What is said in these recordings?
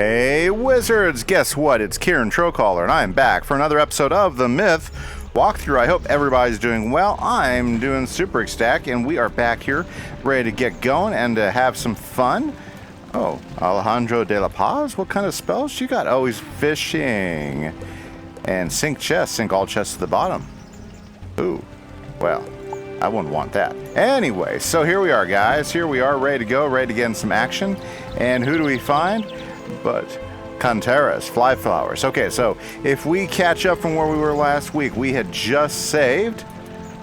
Hey Wizards, guess what? It's Kieran Trollcaller and I'm back for another episode of The Myth walkthrough. I hope everybody's doing well. I'm doing super ecstatic and we are back here ready to get going and to have some fun. Oh, Alejandro de la Paz, what kind of spells you got? Oh, he's fishing. And sink chests, sink all chests to the bottom. Ooh, well, I wouldn't want that. Anyway, so here we are, guys. Here we are, ready to go, ready to get in some action. And who do we find? But Kuteras, fly flowers. Okay, so if we catch up from where we were last week, we had just saved,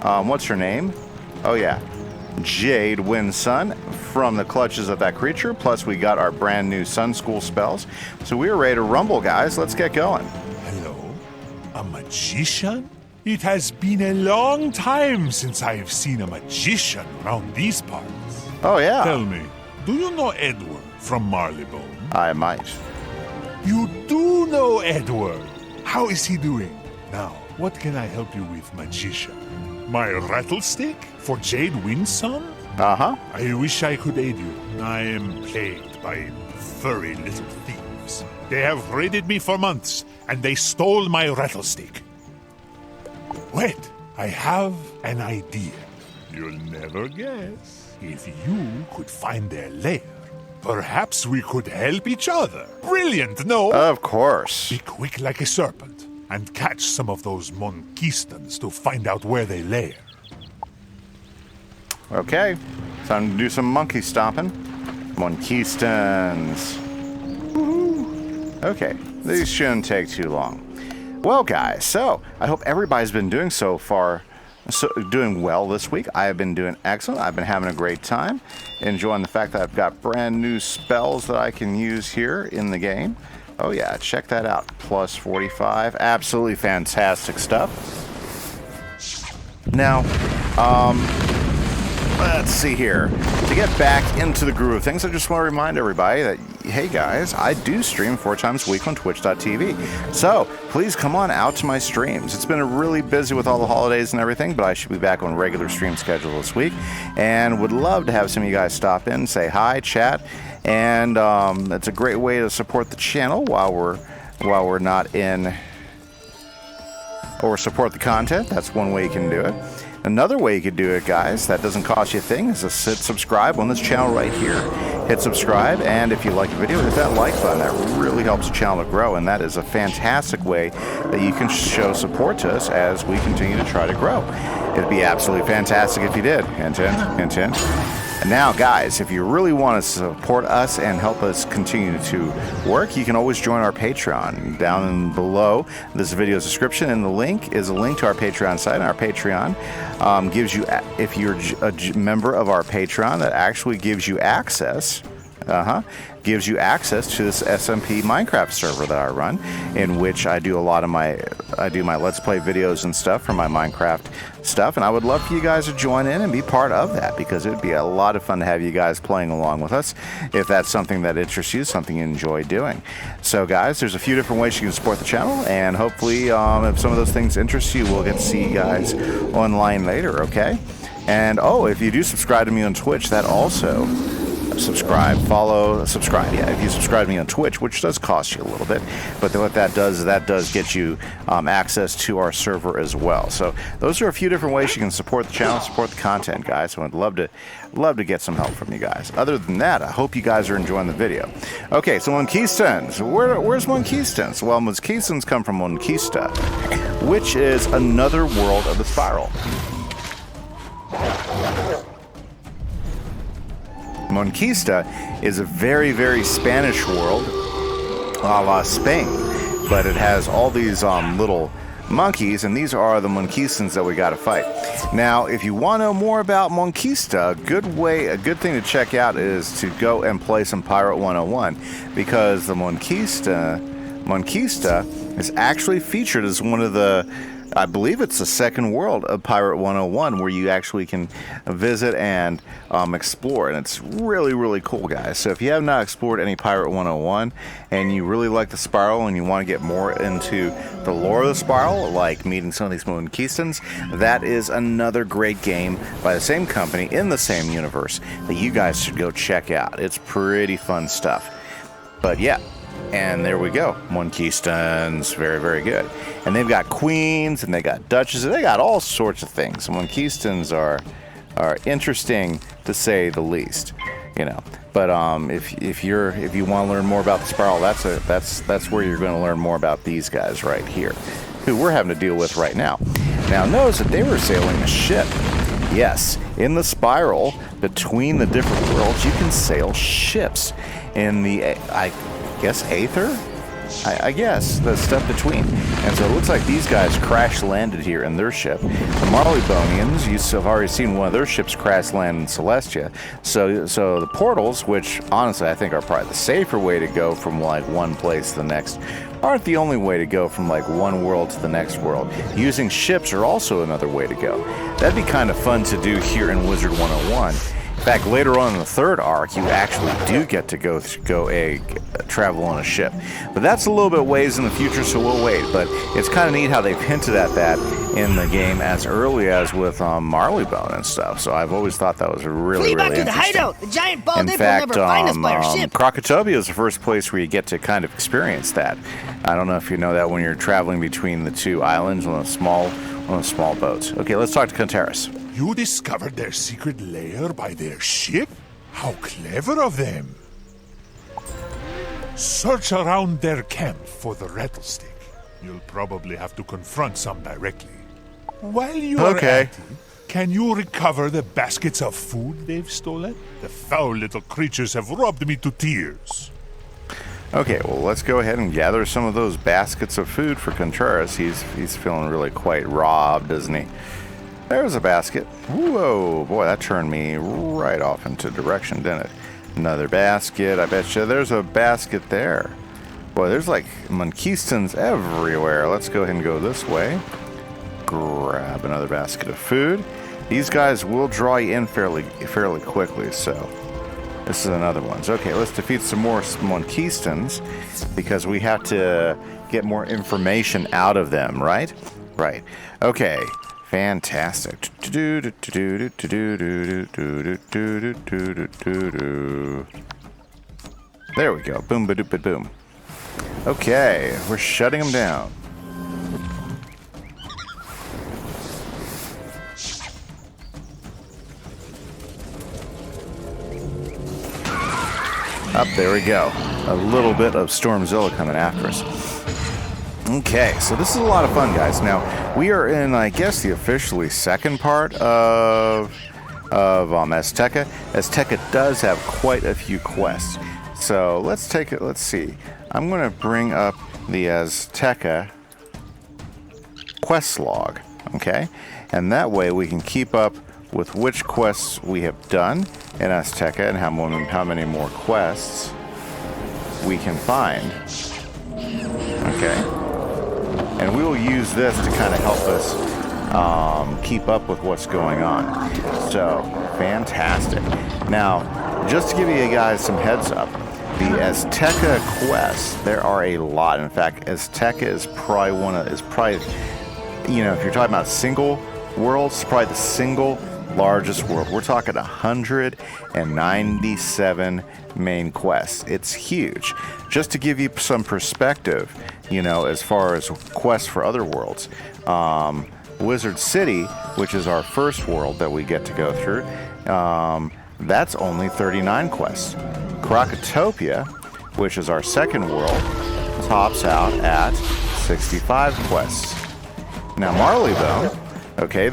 what's her name? Oh yeah, Jade Windsun from the clutches of that creature. Plus we got our brand new Sun School spells. So we are ready to rumble, guys. Let's get going. Hello? A magician? It has been a long time since I've seen a magician around these parts. Oh yeah. Tell me, do you know Edward from Marleybone? I might. You do know Edward. How is he doing? Now, what can I help you with, magician? My Rattlestick for Jade Windsun? Uh-huh. I wish I could aid you. I am plagued by furry little thieves. They have raided me for months, and they stole my Rattlestick. Wait, I have an idea. You'll never guess. If you could find their lair, perhaps we could help each other. Brilliant, no? Of course. Be quick like a serpent, and catch some of those Monkeystans to find out where they lair. Okay, time to do some monkey stomping. Monkeystans. Woohoo. Okay, these shouldn't take too long. Well, guys, so I hope everybody's been doing doing well this week. I have been doing excellent. I've been having a great time, enjoying the fact that I've got brand new spells that I can use here in the game. Oh yeah, check that out. Plus 45. Absolutely fantastic stuff. Now, let's see here. To get back into the groove of things, I just want to remind everybody that, hey guys, I do stream 4 times a week on twitch.tv. So please come on out to my streams. It's been really busy with all the holidays and everything, but I should be back on regular stream schedule this week. And would love to have some of you guys stop in, say hi, chat. And it's a great way to support the channel while we're not in, or support the content. That's one way you can do it. Another way you could do it, guys, that doesn't cost you a thing, is to hit subscribe on this channel right here. Hit subscribe, and if you like the video, hit that like button. That really helps the channel to grow, and that is a fantastic way that you can show support to us as we continue to try to grow. It'd be absolutely fantastic if you did. Hint, hint, hint, hint. And now, guys, if you really want to support us and help us continue to work, you can always join our Patreon. Down below this video's description, and the link is a link to our Patreon site. And our Patreon gives you, if you're a member of our Patreon, that actually gives you access. Gives you access to this SMP Minecraft server that I run, in which I do a lot of my Let's Play videos and stuff for my Minecraft stuff, and I would love for you guys to join in and be part of that, because it would be a lot of fun to have you guys playing along with us if that's something that interests you, something you enjoy doing. So guys, there's a few different ways you can support the channel, and hopefully if some of those things interest you, we'll get to see you guys online later, okay? And oh, if you do subscribe to me on Twitch, that also subscribe, yeah, if you subscribe to me on Twitch, which does cost you a little bit, but what that does is that does get you access to our server as well. So those are a few different ways you can support the channel, support the content, guys. So I'd love to get some help from you guys. Other than that, I hope you guys are enjoying the video. Okay, so Monkeystans. Where's Monkeystans? Well, Monkeystans come from Monquistan, which is another world of the spiral. Monquista is a very, very Spanish world, a la Spain, but it has all these little monkeys, and these are the Monkeystans that we got to fight. Now, if you want to know more about Monquista, a good thing to check out is to go and play some Pirate 101, because the Monquista is actually featured as one of the, I believe it's the second world of Pirate 101, where you actually can visit and explore, and it's really, really cool, guys. So if you have not explored any Pirate 101 and you really like the Spiral and you want to get more into the lore of the Spiral, like meeting some of these Monkeystans, that is another great game by the same company in the same universe that you guys should go check out. It's pretty fun stuff. But yeah, And there we go. Monkeystons. Very, very good. And they've got queens and they got duchesses. They got all sorts of things. Monkeystons are interesting to say the least. You know. But if you want to learn more about the spiral, that's where you're going to learn more about these guys right here, who we're having to deal with right now. Now notice that they were sailing a ship. Yes, in the spiral between the different worlds, you can sail ships. In the, I guess, aether? I guess, the stuff between. And so it looks like these guys crash landed here in their ship. The Marleybonians, you've already seen one of their ships crash land in Celestia. So the portals, which honestly I think are probably the safer way to go from like one place to the next, aren't the only way to go from like one world to the next world. Using ships are also another way to go. That'd be kind of fun to do here in Wizard 101. In fact, later on in the third arc, you actually do get to go travel on a ship. But that's a little bit ways in the future, so we'll wait. But it's kind of neat how they've hinted at that in the game as early as with Marleybone and stuff. So I've always thought that was really, really interesting. Flee back to the hideout! The giant bald ape will fact, never find us by our ship! Krakatopia is the first place where you get to kind of experience that. I don't know if you know that when you're traveling between the two islands on a small boat. Okay, let's talk to Kuteras. You discovered their secret lair by their ship? How clever of them! Search around their camp for the Rattlestick. You'll probably have to confront some directly. While you are at it, can you recover the baskets of food they've stolen? The foul little creatures have robbed me to tears. Okay, well, let's go ahead and gather some of those baskets of food for Kuteras. He's feeling really quite robbed, isn't he? There's a basket. Whoa, boy, that turned me right off into direction, didn't it? Another basket. I bet you there's a basket there. Boy, there's like Monkeystans everywhere. Let's go ahead and go this way. Grab another basket of food. These guys will draw you in fairly quickly, so this is another one. Okay, let's defeat some more Monkeystans because we have to get more information out of them, right? Right. Okay. Fantastic. There we go. Boom, ba-doop, boom. Okay, we're shutting them down. Up, there we go. A little bit of Stormzilla coming after us. Okay, so this is a lot of fun, guys. Now, we are in, I guess, the officially second part of Azteca. Azteca does have quite a few quests. So let's take it, let's see. I'm going to bring up the Azteca quest log, okay? And that way we can keep up with which quests we have done in Azteca and how many more quests we can find. Okay? And we will use this to kind of help us keep up with what's going on. So, fantastic. Now, just to give you guys some heads up, the Azteca quests, there are a lot. In fact, Azteca is probably you know, if you're talking about single worlds, it's probably the single largest world. We're talking 197 main quests. It's huge. Just to give you some perspective, you know, as far as quests for other worlds, Wizard City, which is our first world that we get to go through, that's only 39 quests. Krakatopia, which is our second world, tops out at 65 quests. Now Marleybone, okay,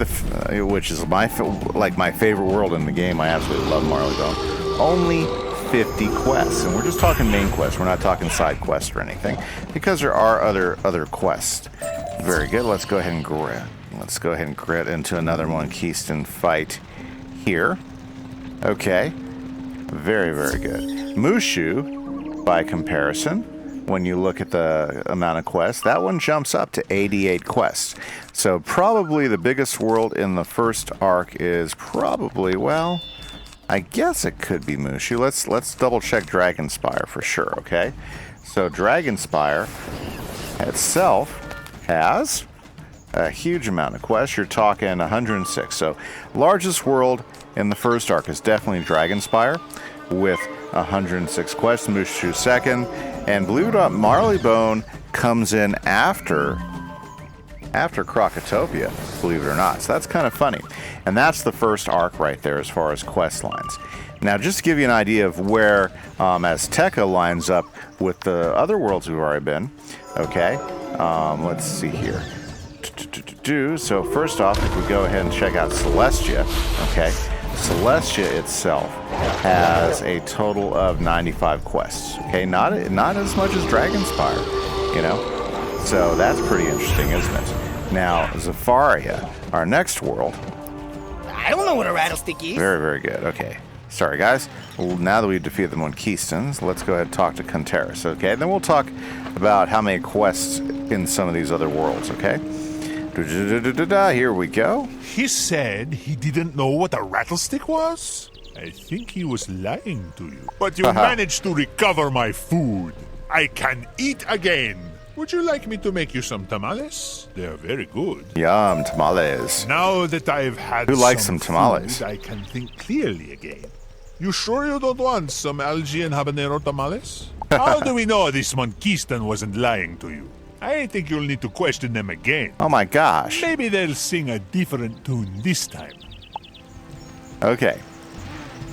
which is my favorite world in the game. I absolutely love Marleybone. Only 50 quests, and we're just talking main quests. We're not talking side quests or anything, because there are other quests. Very good. Let's go ahead and grit into another Monkeyston fight here. Okay. Very, very good. Mushu, by comparison, when you look at the amount of quests, that one jumps up to 88 quests. So probably the biggest world in the first arc is probably, well, I guess it could be Mushu. Let's double check Dragonspire for sure, okay? So Dragonspire itself has a huge amount of quests. You're talking 106. So largest world in the first arc is definitely Dragonspire with 106 quests. Mushu second, And believe it or not, Marleybone comes in after Krokotopia, believe it or not. So that's kind of funny. And that's the first arc right there as far as quest lines. Now, just to give you an idea of where Azteca lines up with the other worlds we've already been, okay? Let's see here. So first off, if we go ahead and check out Celestia, okay? Celestia itself has a total of 95 quests, okay? Not as much as Dragonspire, you know? So that's pretty interesting, isn't it? Now, Zafaria, our next world. I don't know what a rattlestick is. Very, very good. Okay. Sorry, guys. Well, now that we've defeated the Monkeystans, let's go ahead and talk to Kuteras, okay? Then we'll talk about how many quests in some of these other worlds, okay? Here we go. He said he didn't know what a rattlestick was? I think he was lying to you. But you managed to recover my food. I can eat again. Would you like me to make you some tamales? They're very good. Yum, tamales. Now that I've had Who likes some tamales? food, I can think clearly again. You sure you don't want some algae and habanero tamales? How do we know this Monkeystan wasn't lying to you? I think you'll need to question them again. Oh my gosh. Maybe they'll sing a different tune this time. Okay.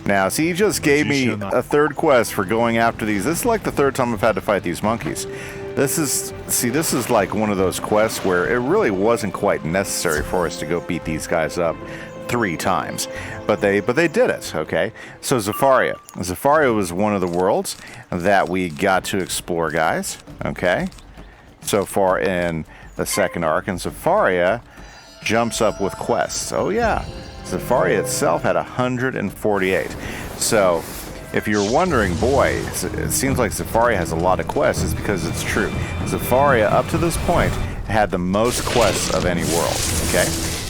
Now, see, you just gave me a third quest for going after these. This is like the third time I've had to fight these monkeys. This is like one of those quests where it really wasn't quite necessary for us to go beat these guys up 3 times. But they did it, okay? So Zafaria. Zafaria was one of the worlds that we got to explore, guys, okay? So far in the second arc, and Zafaria jumps up with quests. Oh yeah, Zafaria itself had 148. So if you're wondering, boy, it seems like Zafaria has a lot of quests, it's because it's true. Zafaria, up to this point, had the most quests of any world, okay?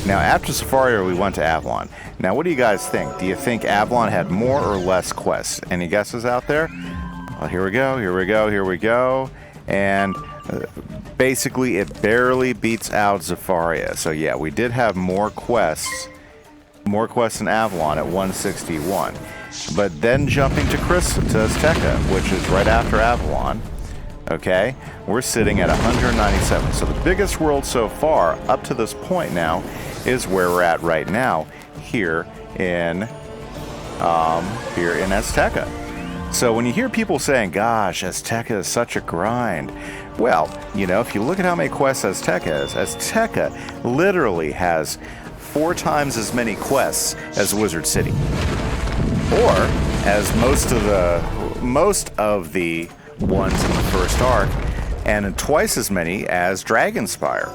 Now, after Zafaria, we went to Avalon. Now, what do you guys think? Do you think Avalon had more or less quests? Any guesses out there? Well, here we go. And basically, it barely beats out Zafaria. So yeah, we did have more quests than Avalon at 161. But then jumping to Azteca, which is right after Avalon, okay, we're sitting at 197. So the biggest world so far up to this point now is where we're at right now here in Azteca. So when you hear people saying, gosh, Azteca is such a grind, well, you know, if you look at how many quests Azteca has, Azteca literally has 4 times as many quests as Wizard City. Or as most of the ones in the first arc, and twice as many as Dragonspire.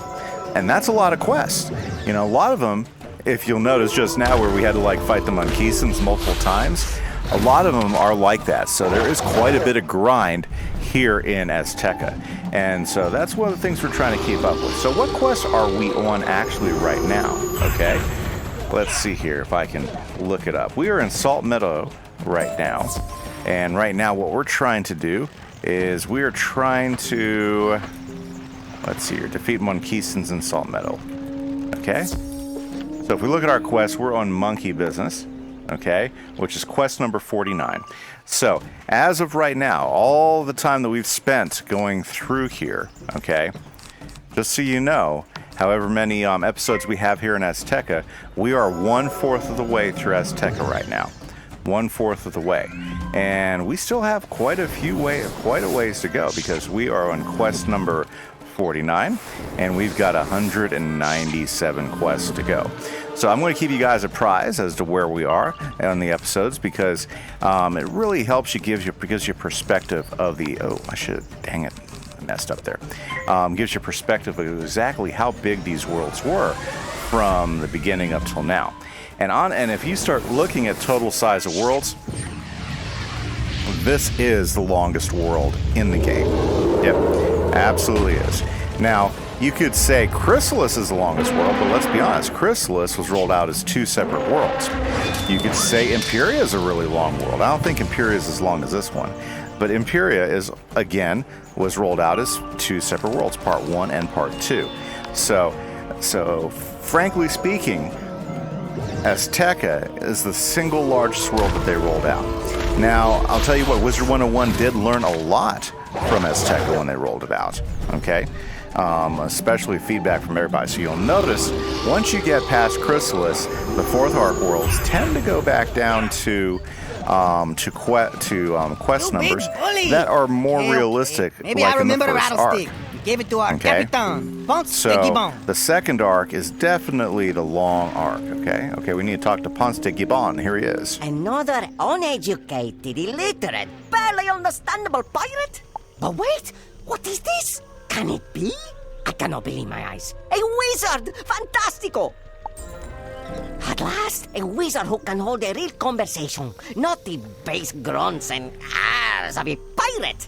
And that's a lot of quests. You know, a lot of them, if you'll notice just now where we had to like fight the Monkeystans multiple times, a lot of them are like that. So there is quite a bit of grind here in Azteca. And so that's one of the things we're trying to keep up with. So what quests are we on actually right now? Okay, let's see here if I can look it up. We are in Salt Meadow right now. And right now what we're trying to do is we are trying to, let's see here, defeat Monkeystans in Salt Meadow. Okay, so if we look at our quests, we're on Monkey Business, okay, which is quest number 49. So as of right now, all the time that we've spent going through here, okay, just so you know, however many episodes we have here in Azteca, we are 1/4 of the way through Azteca right now. 1/4 of the way. And we still have quite a ways to go, because we are on quest number 49 and we've got 197 quests to go. So I'm going to keep you guys apprised as to where we are on the episodes, because it really helps you, gives you perspective of the, dang it, I messed up there. Gives you perspective of exactly how big these worlds were from the beginning up till now. And if you start looking at total size of worlds, this is the longest world in the game. Yep, absolutely is. Now, you could say Chrysalis is the longest world, but let's be honest, Chrysalis was rolled out as 2 separate worlds. You could say Imperia is a really long world. I don't think Imperia is as long as this one, but Imperia was rolled out as 2 separate worlds, part 1 and part 2. So frankly speaking, Azteca is the single largest world that they rolled out. Now, I'll tell you what, Wizard101 did learn a lot from Azteca when they rolled it out. Okay, especially feedback from everybody. So you'll notice once you get past Chrysalis, the fourth arc worlds tend to go back down to quest numbers that are more realistic. Maybe like I remember in the the first Rattlestick. arc. You gave it to our Capitan. Ponce So de Gibbon. the second arc is definitely the long arc. Okay, we need to talk to Ponce de Gibbon. Here he is. Another uneducated, illiterate, barely understandable pirate? But wait, what is this? Can it be? I cannot believe my eyes. A wizard! Fantastico! At last, a wizard who can hold a real conversation, not the base grunts and ahs of a pirate.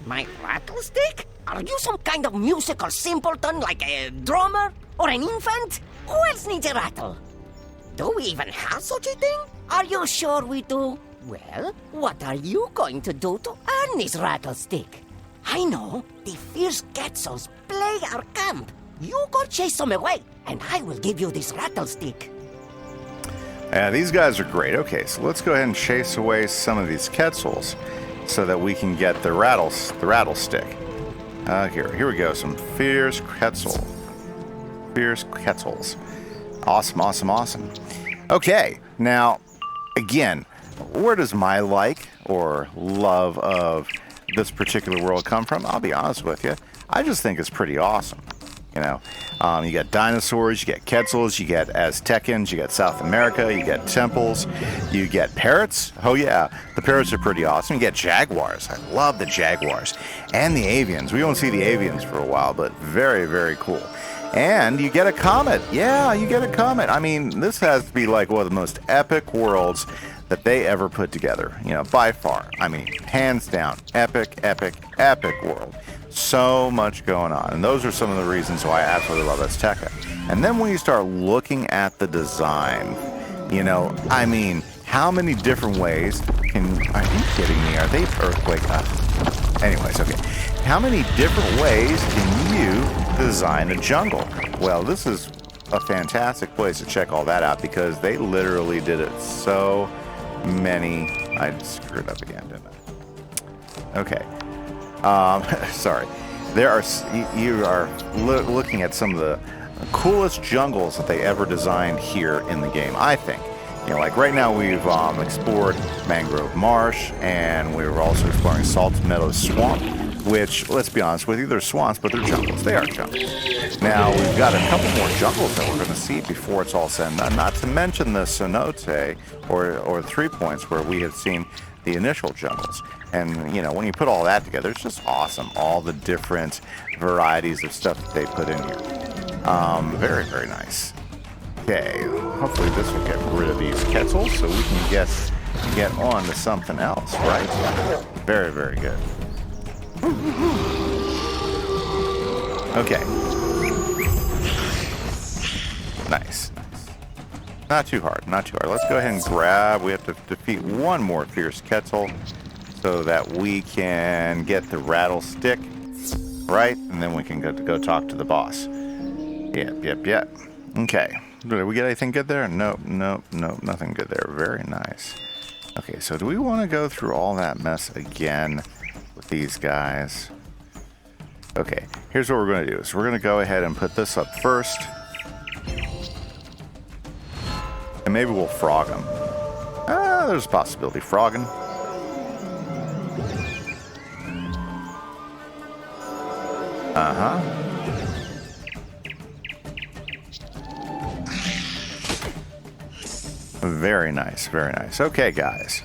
My Rattlestick? Are you some kind of musical simpleton like a drummer or an infant? Who else needs a rattle? Do we even have such a thing? Are you sure we do? Well, what are you going to do to earn this Rattlestick? I know, the fierce Quetzals plague our camp. You go chase them away, and I will give you this Rattlestick. Yeah, these guys are great. Okay, so let's go ahead and chase away some of these Quetzals so that we can get the Rattlestick. Here we go. Some fierce Quetzals. Awesome. Okay, now, again, where does my like or love of this particular world come from? I'll be honest with you. I just think it's pretty awesome. You know, you get dinosaurs, you get Quetzals, you get Aztecans, you get South America, you get temples, you get parrots. Oh yeah, the parrots are pretty awesome. You get jaguars. I love the jaguars. And the avians. We won't see the avians for a while, but very, very cool. And you get a comet. Yeah, you get a comet. I mean, this has to be like one of the most epic worlds that they ever put together. You know, by far. I mean, hands down, epic world. So much going on, and those are some of the reasons why I absolutely love Azteca. And then when you start looking at the design, you know, I mean, how many different ways are you kidding me? Are they earthquake? Anyways, okay. How many different ways can you design a jungle? Well, this is a fantastic place to check all that out because they literally did it so many. I screwed up again, didn't I? Okay. Sorry. You are looking at some of the coolest jungles that they ever designed here in the game, I think. You know, like right now we've explored Mangrove Marsh, and we're also exploring Salt Meadow Swamp, which, let's be honest with you, they're swamps, but they're jungles. They are jungles. Now, we've got a couple more jungles that we're going to see before it's all said and done, not to mention the cenote, or 3 Points, where we had seen the initial jungles. And, you know, when you put all that together, it's just awesome. All the different varieties of stuff that they put in here. Very, very nice. Okay, hopefully this will get rid of these Quetzals so we can get on to something else, right? Very, very good. Okay. Nice. Not too hard. Let's go ahead and grab. We have to defeat one more fierce Quetzal so that we can get the Rattlestick, right? And then we can go talk to the boss. Yep. Okay. Did we get anything good there? Nope, nothing good there. Very nice. Okay, so do we want to go through all that mess again with these guys? Okay, here's what we're going to do. So we're going to go ahead and put this up first. And maybe we'll frog them. There's a possibility. Frogging. Very nice, very nice. Okay, guys.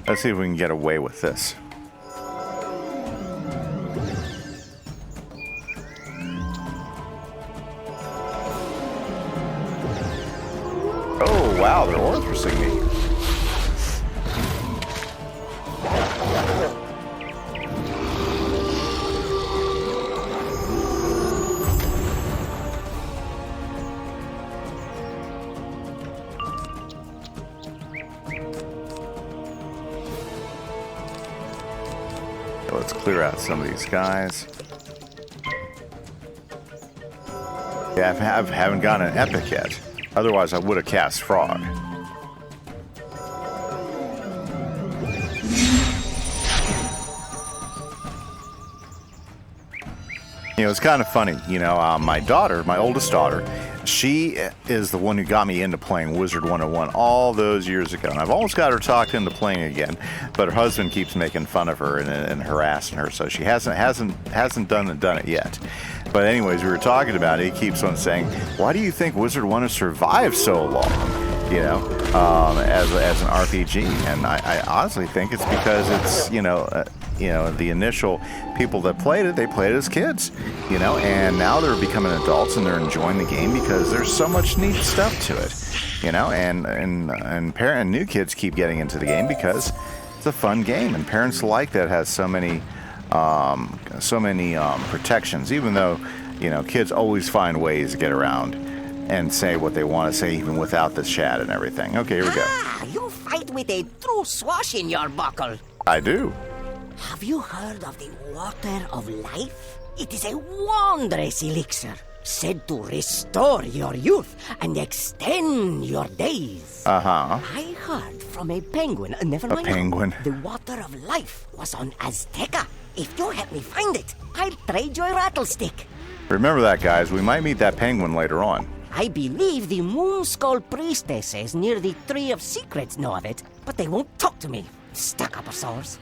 Let's see if we can get away with this. Oh, wow, they're orthrusing me. Let's clear out some of these guys. Yeah, I haven't gotten an epic yet. Otherwise, I would have cast Frog. You know, it's kind of funny. You know, my daughter, my oldest daughter, she is the one who got me into playing Wizard101 all those years ago. And I've almost got her talked into playing again, but her husband keeps making fun of her and harassing her, so she hasn't done it yet. But anyways, we were talking about it. He keeps on saying, "Why do you think Wizard1 has survived so long?" You know, as an RPG, and I honestly think it's because it's the initial people that played it, they played it as kids, you know, and now they're becoming adults and they're enjoying the game because there's so much neat stuff to it, you know, and new kids keep getting into the game because it's a fun game, and parents like that it has so many protections, even though, you know, kids always find ways to get around and say what they want to say even without the chat and everything. Okay, here we go. Ah, you fight with a true swash in your buckle. I do. Have you heard of the water of life? It is a wondrous elixir, said to restore your youth and extend your days. Uh-huh. I heard from a penguin, never mind. A penguin. The water of life was on Azteca. If you help me find it, I'll trade your Rattlestick. Remember that, guys. We might meet that penguin later on. I believe the Moon Skull priestesses near the Tree of Secrets know of it, but they won't talk to me. Stuck-up souls.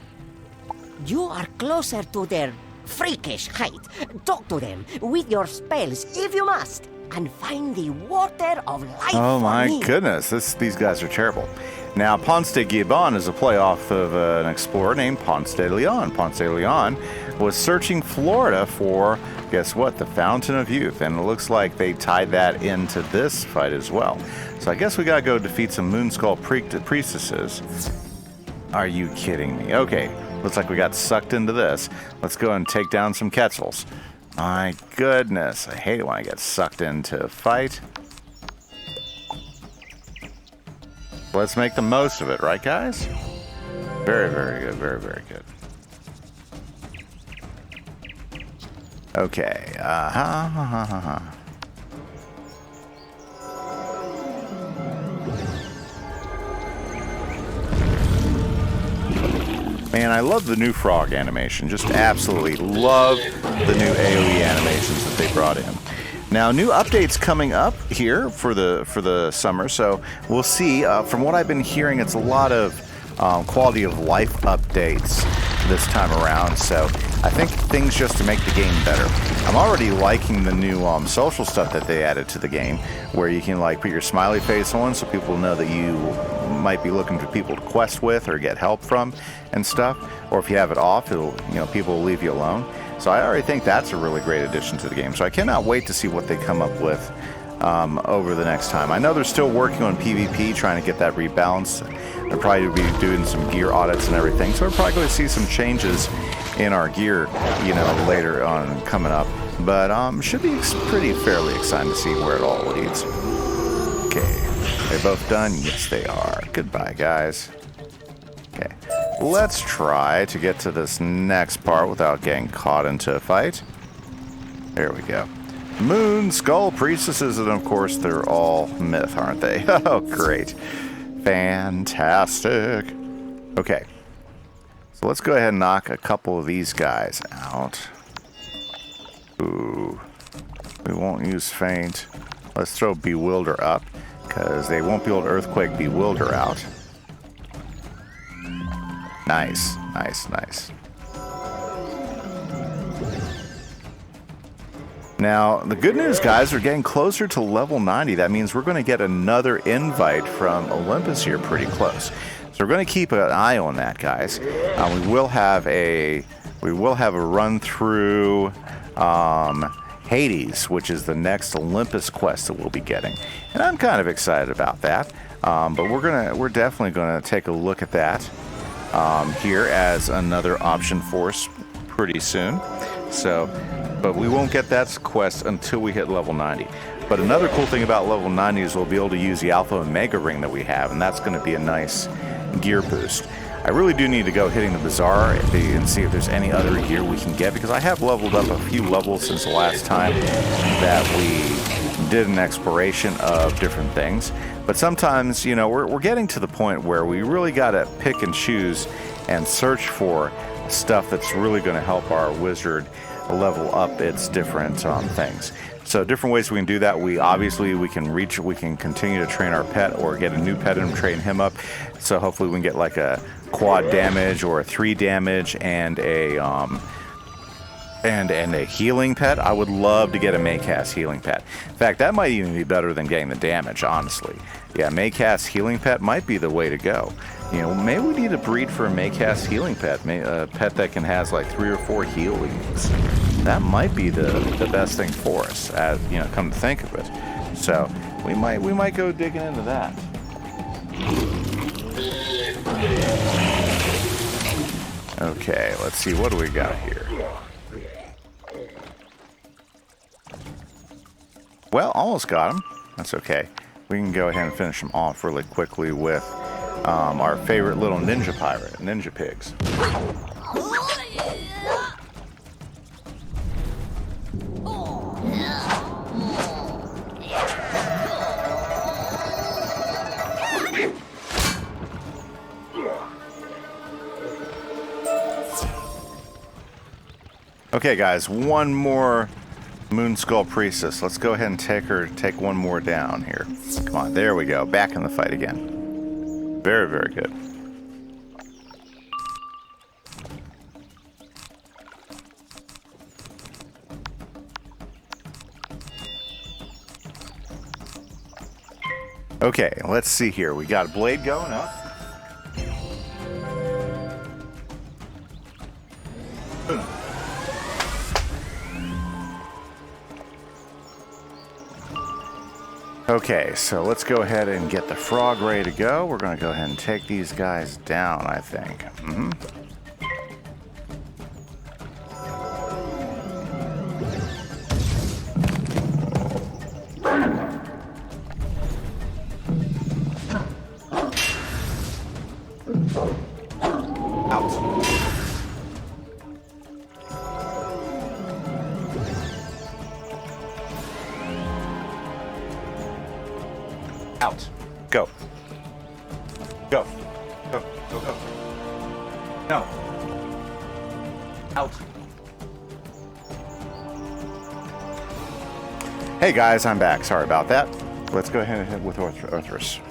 You are closer to their freakish height. Talk to them with your spells if you must, and find the water of life. Oh my for me. goodness, these guys are terrible. Now, Ponce de Gibon is a playoff of an explorer named Ponce de Leon. Ponce de Leon was searching Florida for, guess what, the Fountain of Youth, and it looks like they tied that into this fight as well. So I guess we gotta go defeat some Moonskull priestesses. Are you kidding me? Okay, looks like we got sucked into this. Let's go and take down some Quetzals. My goodness, I hate it when I get sucked into a fight. Let's make the most of it, right, guys? Very, very good. Very, very good. Okay. Man, I love the new frog animation. Just absolutely love the new AoE animations that they brought in. Now, new updates coming up here for the summer, so we'll see. From what I've been hearing, it's a lot of quality of life updates this time around, so I think things just to make the game better. I'm already liking the new social stuff that they added to the game, where you can like put your smiley face on so people know that you might be looking for people to quest with or get help from and stuff, or if you have it off, people will leave you alone. So I already think that's a really great addition to the game. So I cannot wait to see what they come up with over the next time. I know they're still working on PvP, trying to get that rebalanced. They'll probably be doing some gear audits and everything. So we're probably going to see some changes in our gear, later on coming up. But should be pretty fairly exciting to see where it all leads. Okay, they're both done. Yes, they are. Goodbye, guys. Okay, let's try to get to this next part without getting caught into a fight. There we go. Moon Skull Priestesses, and of course they're all myth, aren't they? Oh, great. Fantastic. Okay, so let's go ahead and knock a couple of these guys out. Ooh, we won't use Feint. Let's throw Bewilder up, because they won't be able to Earthquake Bewilder out. Nice, nice, nice. Now, the good news, guys, we're getting closer to level 90. That means we're going to get another invite from Olympus here pretty close. So we're going to keep an eye on that, guys. We will have a run through Hades, which is the next Olympus quest that we'll be getting, and I'm kind of excited about that. But we're definitely going to take a look at that here as another option for us pretty soon. So, but we won't get that quest until we hit level 90. But another cool thing about level 90 is we'll be able to use the Alpha and Omega ring that we have, and that's going to be a nice gear boost. I really do need to go hitting the bazaar and see if there's any other gear we can get, because I have leveled up a few levels since the last time that we did an exploration of different things. But sometimes, you know, we're getting to the point where we really got to pick and choose and search for stuff that's really going to help our wizard level up its different things. So different ways we can do that. We can continue to train our pet or get a new pet and train him up. So hopefully we can get like a quad damage or a 3 damage and a healing pet. I would love to get a Maycast healing pet. In fact, that might even be better than getting the damage, honestly. Yeah, Maycast healing pet might be the way to go. You know, maybe we need to breed for a Maycast healing pet, a pet that can has like 3 or 4 healings. That might be the best thing for us, you know, come to think of it. So we might go digging into that. Okay, let's see, what do we got here? Well, almost got him. That's okay. We can go ahead and finish him off really quickly with our favorite little ninja pirate, ninja pigs. Okay, guys, one more Moon Skull Priestess. Let's go ahead and take one more down here. Come on, there we go. Back in the fight again. Very, very good. Okay, let's see here. We got a blade going up. Okay, so let's go ahead and get the frog ready to go. We're going to go ahead and take these guys down, I think. Out. Go. Go. Go. Go. Go. No. Out. Hey guys, I'm back. Sorry about that. Let's go ahead and hit with Orthrus.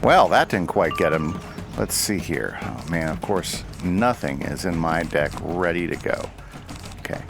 Well, that didn't quite get him. Let's see here. Oh man, of course, nothing is in my deck ready to go. Okay.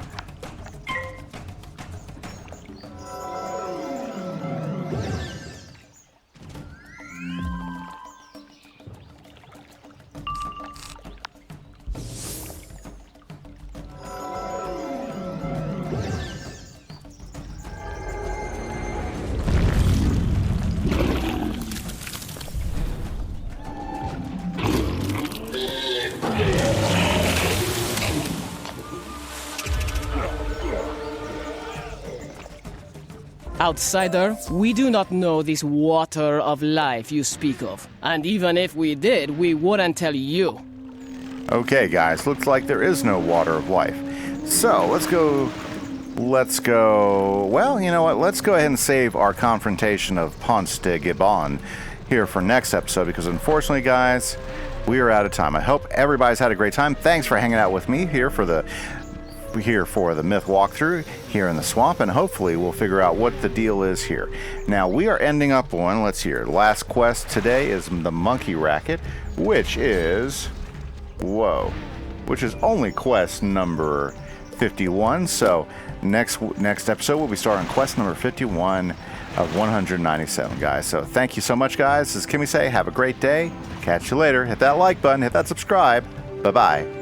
Outsider, we do not know this water of life you speak of. And even if we did, we wouldn't tell you. Okay, guys, looks like there is no water of life. So, let's go... Well, you know what? Let's go ahead and save our confrontation of Ponce de Gibon here for next episode, because unfortunately, guys, we are out of time. I hope everybody's had a great time. Thanks for hanging out with me here for the Myth walkthrough here in the swamp, and hopefully we'll figure out what the deal is here. Now we are ending up on, let's see here, last quest today is the Monkey Racket, which is only quest number 51. So next episode we'll be starting quest number 51, of 197, guys. So thank you so much, guys. This is Kimise. Have a great day. Catch you later. Hit that like button. Hit that subscribe. Bye-bye.